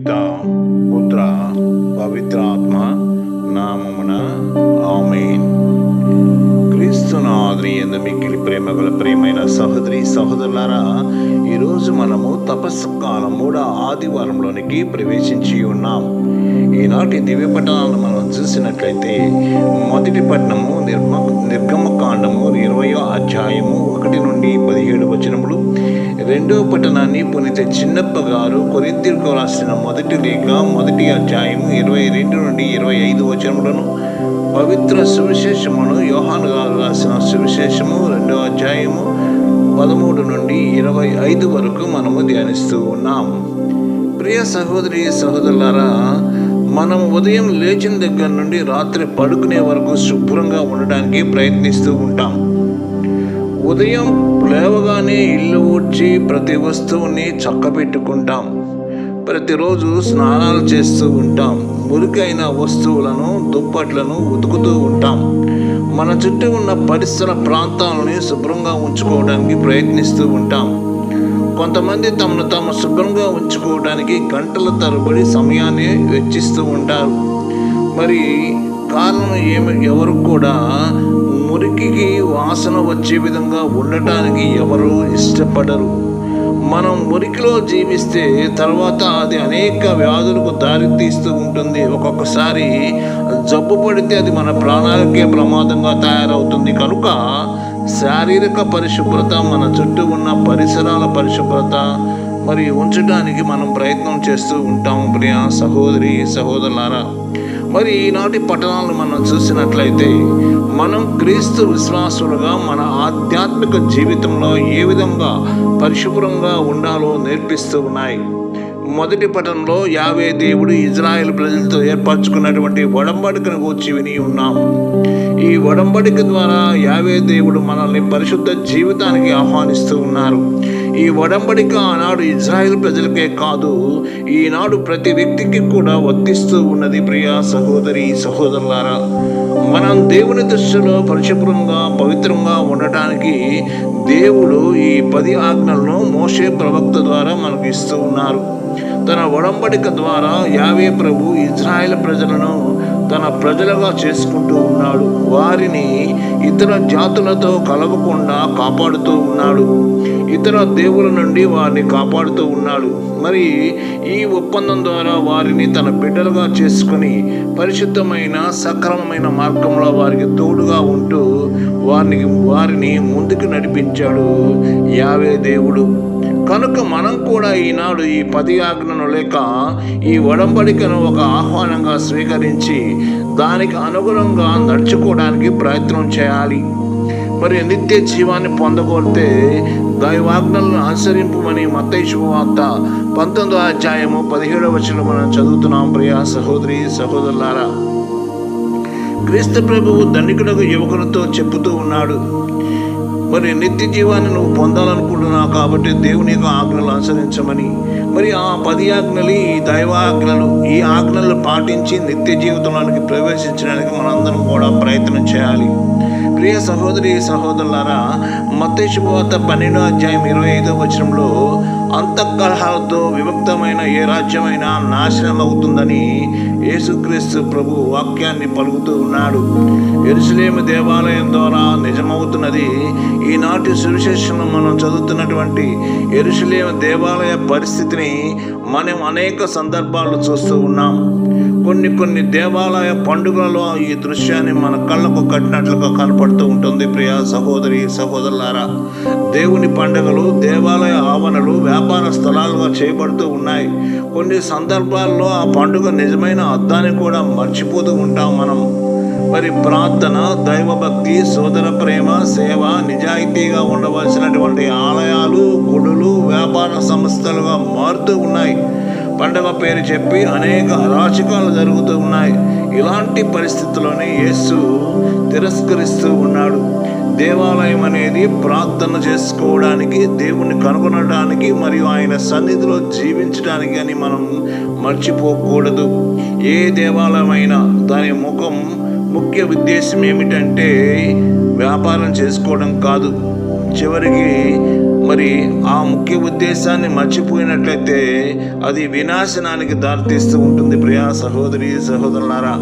పితా పుత్ర పవిత్రాత్మ నామమున ఆమేన్. క్రీస్తునాథుని యందు మిక్కిలి ప్రేమగల ప్రియమైన సహోదరి సహోదరులారా, ఈరోజు మనము తపస్సు కాలం 3వ ఆదివారంలోనికి ప్రవేశించి ఉన్నాం. ఈనాటి దివ్య పట్టణాలను మనం చూసినట్లయితే మొదటి పట్టణము నిర్గమకాండము 20వ అధ్యాయము 1 నుండి 17 వచనములు. రెండవ పట్టణాన్ని పునీత చిన్నప్ప గారు కొరింథీయులకు రాసిన మొదటి లేఖ 1వ అధ్యాయము 22 నుండి 25 వచనములను, పవిత్ర సువిశేషమును యోహాను గారు రాసిన సువిశేషము 2వ అధ్యాయము 13 నుండి 25 వరకు మనము ధ్యానిస్తూ ఉన్నాం. ప్రియ సహోదరి సహోదరులారా, మనం ఉదయం లేచిన దగ్గర నుండి రాత్రి పడుకునే వరకు శుభ్రంగా ఉండడానికి ప్రయత్నిస్తూ ఉంటాం. ఉదయం లేవగానే ఇల్లు ఊడ్చి ప్రతి వస్తువుని చక్కబెట్టుకుంటాం. ప్రతిరోజు స్నానాలు చేస్తూ ఉంటాం. మురికైన వస్తువులను దుప్పట్లను ఉతుకుతూ ఉంటాం. మన చుట్టూ ఉన్న పరిసర ప్రాంతాలని శుభ్రంగా ఉంచుకోవడానికి ప్రయత్నిస్తూ ఉంటాం. కొంతమంది తమను తాము శుభ్రంగా ఉంచుకోవడానికి గంటల తరబడి సమయాన్ని వెచ్చిస్తూ ఉంటారు. మరి కారణం ఎవరు కూడా మురికికి వాసన వచ్చే విధంగా ఉండటానికి ఎవరు ఇష్టపడరు. మనం మురికిలో జీవిస్తే తర్వాత అది అనేక వ్యాధులకు దారితీస్తూ ఉంటుంది. ఒక్కొక్కసారి జబ్బు పడితే అది మన ప్రాణాలకే ప్రమాదంగా తయారవుతుంది. కనుక శారీరక పరిశుభ్రత, మన చుట్టూ ఉన్న పరిసరాల పరిశుభ్రత మరి ఉంచడానికి మనం ప్రయత్నం చేస్తూ ఉంటాం. ప్రియ సహోదరి సహోదరులారా, మరి ఈనాటి పట్టణాలను మనం చూసినట్లయితే మనం క్రీస్తు విశ్వాసులుగా మన ఆధ్యాత్మిక జీవితంలో ఏ విధంగా పరిశుభ్రంగా ఉండాలో నేర్పిస్తూ ఉన్నాయి. మొదటి పట్టణంలో యావే దేవుడు ఇజ్రాయేల్ ప్రజలతో ఏర్పరచుకున్నటువంటి ఒడంబడికను గూర్చి విని ఉన్నాం. ఈ ఒడంబడిక ద్వారా యావే దేవుడు మనల్ని పరిశుద్ధ జీవితానికి ఆహ్వానిస్తూ ఉన్నారు. ఈ ఒడంబడిక ఆనాడు ఇజ్రాయేల్ ప్రజలకే కాదు, ఈనాడు ప్రతి వ్యక్తికి కూడా వర్తిస్తూ ఉన్నది. ప్రియ సహోదరి సహోదరులారా, మనం దేవుని దృష్టిలో పరిశుభ్రంగా పవిత్రంగా ఉండటానికి దేవుడు ఈ 10 ఆజ్ఞలను మోషే ప్రవక్త ద్వారా మనకు ఇస్తూ ఉన్నారు. తన ఒడంబడిక ద్వారా యావే ప్రభు ఇజ్రాయేల్ ప్రజలను తన ప్రజలుగా చేసుకుంటూ ఉన్నాడు. వారిని ఇతర జాతులతో కలవకుండా కాపాడుతూ ఉన్నాడు. ఇతర దేవుల నుండి వారిని కాపాడుతూ ఉన్నాడు. మరి ఈ ఒప్పందం ద్వారా వారిని తన బిడ్డలుగా చేసుకుని పరిశుద్ధమైన సక్రమమైన మార్గంలో వారికి తోడుగా ఉంటూ వారిని ముందుకు నడిపించాడు యావే దేవుడు. కనుక మనం కూడా ఈనాడు ఈ 10 ఆజ్ఞను లేక ఈ ఒడంబడికను ఒక ఆహ్వానంగా స్వీకరించి దానికి అనుగుణంగా నడుచుకోవడానికి ప్రయత్నం చేయాలి. మరి నిత్య జీవాన్ని పొందగోరితే దైవాజ్ఞలను అనుసరింపమని మత్తయి శుభవార్త 19వ అధ్యాయము 17వ వచనం మనం చదువుతున్నాం. ప్రియ సహోదరి సహోదరులారా, క్రీస్తు ప్రభువు ధనికులకు యువకులతో చెప్పుతూ ఉన్నాడు, మరి నిత్య జీవాన్ని నువ్వు పొందాలనుకుంటున్నావు కాబట్టి దేవుని యొక్క ఆజ్ఞలు అనుసరించమని. మరి ఆ 10 ఆజ్ఞలు, ఈ దైవ ఆజ్ఞలు, ఈ ఆజ్ఞలు పాటించి నిత్య జీవితంలోనికి ప్రవేశించడానికి మనందరం కూడా ప్రయత్నం చేయాలి. ప్రియ సహోదరి సహోదరులారా, మత్తయి శుభవార్త 12వ అధ్యాయం 25వ వచనంలో అంతఃకలహాలతో విభక్తమైన ఏ రాజ్యమైనా నాశనం అవుతుందని యేసుక్రీస్తు ప్రభు వాక్యాన్ని పలుకుతూ ఉన్నాడు. యెరూషలేము దేవాలయం ద్వారా నిజమవుతున్నది. ఈనాటి సువిశేషంలో మనం చదువుతున్నటువంటి యెరూషలేము దేవాలయ పరిస్థితిని మనం అనేక సందర్భాల్లో చూస్తూ ఉన్నాం. కొన్ని దేవాలయ పండుగలలో ఈ దృశ్యాన్ని మన కళ్ళకు కట్టినట్లుగా కనపడుతూ ఉంటుంది. ప్రియ సహోదరి సహోదరులారా, దేవుని పండుగలు దేవాలయ ఆవరణలు వ్యాపార స్థలాలుగా చేయబడుతూ ఉన్నాయి. కొన్ని సందర్భాల్లో ఆ పండుగ నిజమైన అర్థాన్ని కూడా మర్చిపోతూ ఉంటాం మనం. మరి ప్రార్థన, దైవభక్తి, సోదర ప్రేమ, సేవ, నిజాయితీగా ఉండవలసినటువంటి ఆలయాలు, గుడులు వ్యాపార సంస్థలుగా మారుతూ ఉన్నాయి. పండగ పేరు చెప్పి అనేక అరాచకాలు జరుగుతూ ఉన్నాయి. ఇలాంటి పరిస్థితుల్లోనే యేసు తిరస్కరిస్తూ ఉన్నాడు. దేవాలయం అనేది ప్రార్థన చేసుకోవడానికి, దేవుణ్ణి కనుగొనడానికి మరియు ఆయన సన్నిధిలో జీవించడానికి అని మనం మర్చిపోకూడదు. ఏ దేవాలయమైనా దాని ముఖ్య ఉద్దేశం ఏమిటంటే వ్యాపారం చేసుకోవడం కాదు. చివరికి మరి ఆ ముఖ్య ఉద్దేశాన్ని మర్చిపోయినట్లయితే అది వినాశనానికి దారితీస్తూ ఉంటుంది. ప్రియా సహోదరి సహోదరులారా,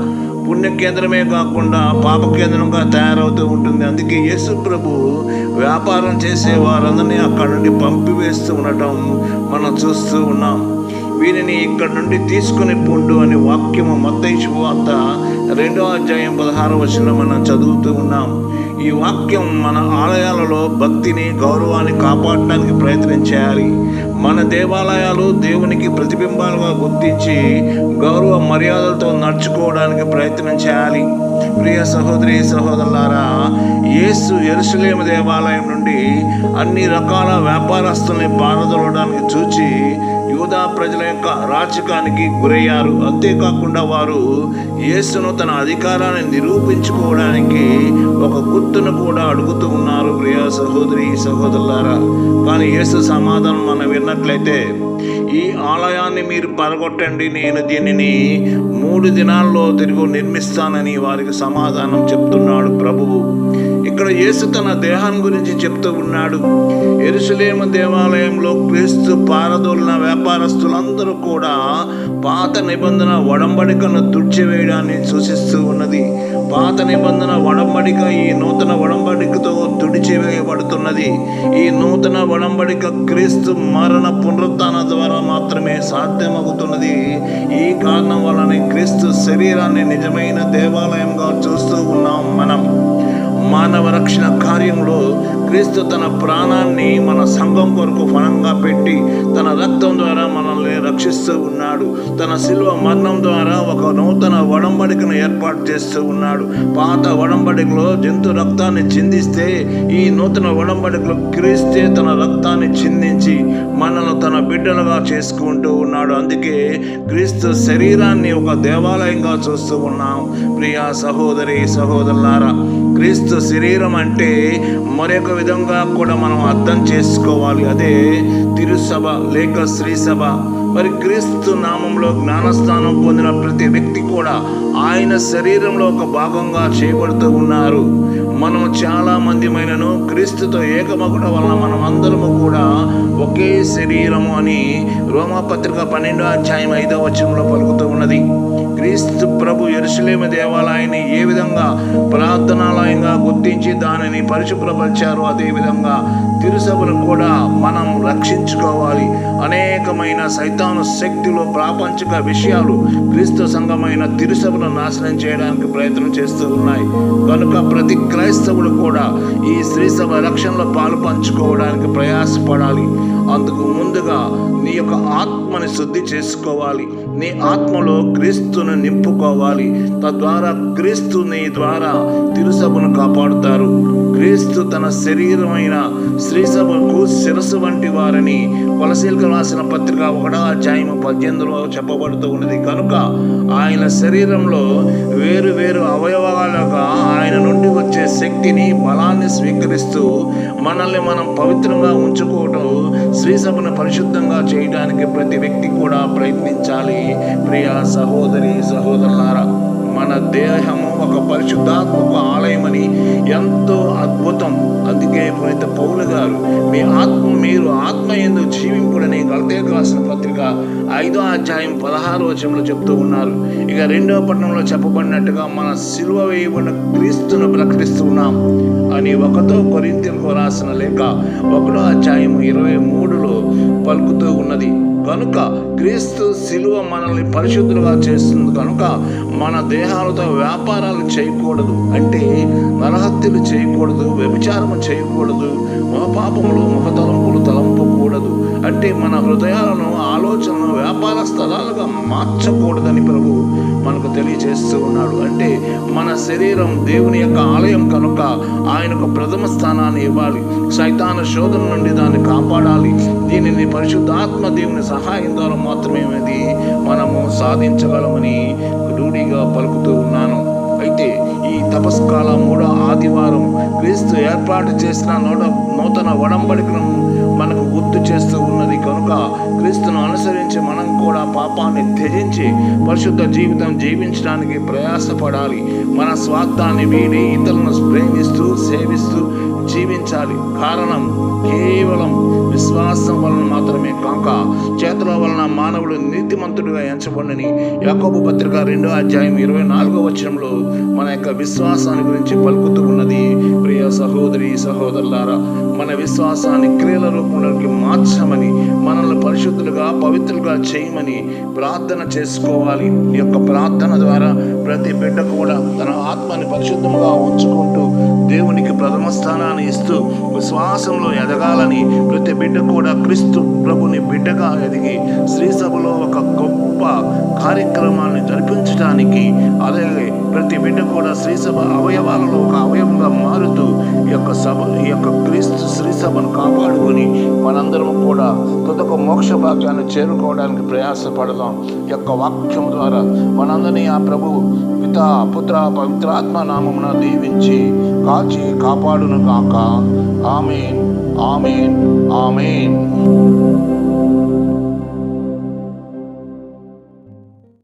పుణ్య కేంద్రమే కాకుండా పాప కేంద్రంగా తయారవుతూ ఉంటుంది. అందుకే యేసు ప్రభు వ్యాపారం చేసే వారందరినీ అక్కడి నుండి పంపివేస్తూ ఉండటం మనం చూస్తూ ఉన్నాం. వీరిని ఇక్కడి నుండి తీసుకుని పొండు అనే వాక్యము మత్తయి సువార్త 2వ అధ్యాయం 16వ వచనంలో మనం చదువుతూ ఉన్నాం. ఈ వాక్యం మన ఆలయాలలో భక్తిని, గౌరవాన్ని కాపాడడానికి ప్రయత్నం చేయాలి. మన దేవాలయాలు దేవునికి ప్రతిబింబాలుగా గుర్తించి గౌరవ మర్యాదలతో నడుచుకోవడానికి ప్రయత్నం చేయాలి. ప్రియ సహోదరి సహోదరులారా, యేసు యెరూషలేము దేవాలయం నుండి అన్ని రకాల వ్యాపారస్తుల్ని పారదోలడానికి చూచి యూదా ప్రజల యొక్క రాచకానికి గురయ్యారు. అంతేకాకుండా వారు యేసును తన అధికారాన్ని నిరూపించుకోవడానికి ఒక గుర్తును కూడా అడుగుతూ ఉన్నారు. ప్రియ సహోదరి సహోదరులారా, కానీ యేసు సమాధానం మనం విన్నట్లయితే, ఈ ఆలయాన్ని మీరు పడగొట్టండి, నేను దీనిని 3 దినాల్లో తిరిగి నిర్మిస్తానని వారికి సమాధానం చెప్తున్నాడు ప్రభువు. ఇక్కడ యేసు తన దేహం గురించి చెప్తూ ఉన్నాడు. యెరూషలేము దేవాలయంలో క్రీస్తు పారదోలిన వ్యాపారస్తులందరూ కూడా పాత నిబంధన ఒడంబడికను తుడిచివేయడాన్ని సూచిస్తూ ఉన్నది. పాత నిబంధన ఒడంబడిక ఈ నూతన ఒడంబడికతో తుడిచివేయబడుతున్నది. ఈ నూతన ఒడంబడిక క్రీస్తు మరణ పునరుత్థాన ద్వారా మాత్రమే సాధ్యమవుతున్నది. ఈ కారణం వలన క్రీస్తు శరీరాన్ని నిజమైన దేవాలయంగా చూస్తూ ఉన్నాం. మనం మానవ రక్షణ కార్యంలో క్రీస్తు తన ప్రాణాన్ని మన సంఘం కొరకు ఫలంగా పెట్టి తన రక్తం ద్వారా మనల్ని రక్షిస్తూ ఉన్నాడు. తన శిలువ మరణం ద్వారా ఒక నూతన ఒడంబడికను ఏర్పాటు చేస్తూ ఉన్నాడు. పాత ఒడంబడికలో జంతు రక్తాన్ని చిందిస్తే, ఈ నూతన ఒడంబడికలో క్రీస్తే తన రక్తాన్ని చిందించి మనల్ని తన బిడ్డలుగా చేసుకుంటూ ఉన్నాడు. అందుకే క్రీస్తు శరీరాన్ని ఒక దేవాలయంగా చూస్తూ ఉన్నాం. ప్రియా సహోదరి సహోదరులారా, క్రీస్తు శరీరం అంటే మరొక విధంగా కూడా మనం అర్థం చేసుకోవాలి. అదే తిరుసభ లేక శ్రీ సభ. మరి క్రీస్తు నామంలో జ్ఞానస్నానం పొందిన ప్రతి వ్యక్తి కూడా ఆయన శరీరంలో ఒక భాగంగా చేయబడుతూ ఉన్నారు. మనం చాలా మందిమైనను క్రీస్తుతో ఏకమగుట వలన మనం అందరము కూడా ఒకే శరీరము అని రోమాపత్రిక 12వ అధ్యాయం 5వ వచనంలో పలుకుతూ ఉన్నది. క్రీస్తు ప్రభు యెరూషలేము దేవాలయాన్ని ఏ విధంగా ప్రార్థనాలయంగా గుర్తించి దానిని పరిశుభ్రపరిచారో అదేవిధంగా తిరుసభను కూడా మనం రక్షించుకోవాలి. అనేకమైన సైతాను శక్తులు, ప్రాపంచిక విషయాలు క్రీస్తు సంఘమైన తిరుసభను నాశనం చేయడానికి ప్రయత్నం చేస్తూ ఉన్నాయి. కనుక ప్రతి క్రైస్తవుడు కూడా ఈ శ్రీ సభ రక్షణలో పాలు పంచుకోవడానికి ప్రయాసపడాలి. అందుకు ముందుగా నీ యొక్క ఆత్మని శుద్ధి చేసుకోవాలి. నీ ఆత్మలో క్రీస్తును నింపుకోవాలి. తద్వారా క్రీస్తు నీ ద్వారా తిరుసభను కాపాడుతారు. క్రీస్తు తన శరీరమైన శ్రీ సభకు శిరస్సు వంటి వారని కొలసీలకు రాసిన పత్రిక 1వ అధ్యాయం 18లో చెప్పబడుతూ ఉన్నది. కనుక ఆయన శరీరంలో వేరు వేరు అవయవాలుగా ఆయన నుండి వచ్చే శక్తిని, బలాన్ని స్వీకరిస్తూ మనల్ని మనం పవిత్రంగా ఉంచుకోవటం, శ్రీ సభను పరిశుద్ధంగా చేయడానికి ప్రతి వ్యక్తి కూడా ప్రయత్నించాలి. ప్రియా సహోదరి సహోదరులారా, మన దేహము ఒక పరిశుద్ధాత్మక ఆలయమని ఎంతో అద్భుతం. అందుకే పునీత పౌలు గారు మీరు ఆత్మ యందు జీవింపుడని గలతీయులకు రాసిన పత్రిక 5వ అధ్యాయం 16వ వచనంలో చెప్తూ ఉన్నారు. ఇక 2వ పట్టణంలో చెప్పబడినట్టుగా మన సిలువ వేయబడిన క్రీస్తును ప్రకటిస్తున్నాం అని 1 కొరింథీయులకు రాసిన లేఖ 1వ అధ్యాయం 23లో పలుకుతూ ఉన్నది. కనుక క్రీస్తు శిలువ మనల్ని పరిశుద్ధులుగా చేస్తుంది. కనుక మన దేహాలతో వ్యాపారాలు చేయకూడదు. అంటే నరహత్యలు చేయకూడదు, వ్యభిచారము చేయకూడదు, మహాపాపములు మహతలంపులు తలంపకూడదు. అంటే మన హృదయాలను, ఆలోచనలను వ్యాపార స్థలాలుగా మార్చకూడదని ప్రభు మనకు తెలియజేస్తూ ఉన్నాడు. అంటే మన శరీరం దేవుని యొక్క ఆలయం కనుక ఆయనకు ప్రథమ స్థానాన్ని ఇవ్వాలి. సైతాను శోధన నుండి దాన్ని కాపాడాలి. దీనిని పరిశుద్ధాత్మ దేవుని సహాయం ద్వారా మాత్రమే అది మనము సాధించగలమని రూఢిగా పలుకుతూ ఉన్నాను. అయితే ఈ తపస్కాల 3వ ఆదివారం క్రీస్తు ఏర్పాటు చేసిన నూతన ఒడంబడికను మనకు గుర్తు చేస్తూ ఉన్నది. కనుక క్రీస్తును అనుసరించి మనం కూడా పాపాన్ని త్యజించి పరిశుద్ధ జీవితం జీవించడానికి ప్రయాసపడాలి. మన స్వార్థాన్ని వీడి ఇతరులను ప్రేమిస్తూ సేవిస్తూ జీవించాలి. కారణం కేవలం విశ్వాసం వలన మాత్రమే కాక చేతుల వలన మానవుడు నీతిమంతుడిగా ఎంచబడినని యాకోబు పత్రిక 2:24 వచనంలో మన యొక్క విశ్వాసాన్ని గురించి పలుకుతూ ఉన్నది. ప్రియ సహోదరి సహోదరులారా, మన విశ్వాసాన్ని క్రియల రూపంలోకి మార్చమని, మనల్ని పరిశుద్ధులుగా పవిత్రులుగా చేయమని ప్రార్థన చేసుకోవాలి. ఈ యొక్క ప్రార్థన ద్వారా ప్రతి బిడ్డ కూడా తన ఆత్మని పరిశుద్ధంగా ఉంచుకుంటూ దేవునికి ప్రథమ స్థానాన్ని ఇస్తూ విశ్వాసంలో ఎదగాలని ప్రతి బిడ్డ కూడా క్రీస్తు ప్రభుని బిడ్డగా ఎదిగి శ్రీ సభలో ఒక గొప్ప కార్యక్రమాన్ని జరిపించడానికి, అలాగే ప్రతి బిడ్డ కూడా శ్రీ సభ అవయవాలలో ఒక అవయవంగా మారుతూ ఈ యొక్క క్రీస్తు శ్రీ సభను కాపాడుకొని మనందరం కూడా తుదకు మోక్ష భాగ్యాన్ని చేరుకోవడానికి ప్రయాసపడదాం. ఈ యొక్క వాక్యం ద్వారా మనందరినీ ఆ ప్రభు పితా పుత్ర పవిత్రాత్మ నామమున దీవించి కాచి కాపాడును కాక. ఆమేన్, ఆమేన్, ఆమేన్.